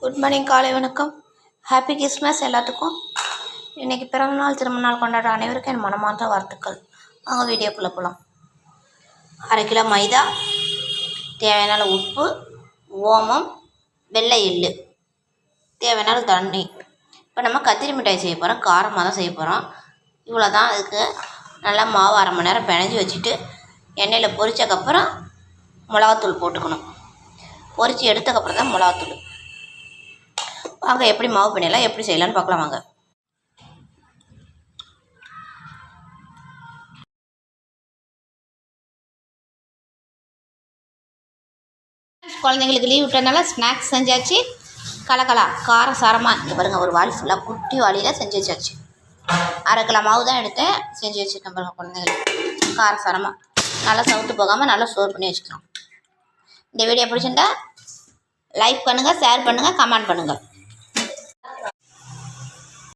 Good morning, காலை வணக்கம். Happy Christmas எல்லாத்துக்கும். இன்றைக்கி பிறந்தநாள் திருமணநாள் கொண்டாடுற அனைவருக்கும் என் மனமார்ந்த வாழ்த்துக்கள். வாங்க வீடியோக்குள்ளே போகலாம். 1/2 கிலோ மைதா, தேவையான உப்பு, ஓமம், வெள்ளை எள்ளு, தேவையான தண்ணி. இப்போ நம்ம கத்திரி மிட்டாய் செய்ய போகிறோம். காரமாக தான் செய்ய போகிறோம். இவ்வளோ தான். அதுக்கு நல்லா மாவு 1/2 மணி நேரம் பிணைஞ்சி வச்சுட்டு எண்ணெயில் பொரிச்சக்கப்புறம் மிளகாத்தூள் போட்டுக்கணும். பொரித்து எடுத்தக்கப்புறம் தான் மிளகாத்தூள். வாங்க எப்படி மாவு பண்ணிடலாம், எப்படி செய்யலான்னு பார்க்கலாம். வாங்க. குழந்தைங்களுக்கு லீவ் விட்டதுனால ஸ்நாக்ஸ் செஞ்சாச்சு. கலக்கலா காரம் சாரமாக இங்கே பாருங்கள், ஒரு வாளி ஃபுல்லாக குட்டி வாளியில் செஞ்சு வச்சாச்சு. 1/2 கிலோ மாவு தான் எடுத்தேன், செஞ்சு வச்சுருக்கேன் பாருங்கள். குழந்தைங்களுக்கு காரம் சாரமாக நல்லா சவுட்டு போகாமல் நல்லா ஸ்டோர் பண்ணி வச்சுக்கலாம். இந்த வீடியோ பிடிச்சிருந்தா லைக் பண்ணுங்கள், ஷேர் பண்ணுங்கள், கமெண்ட் பண்ணுங்கள்.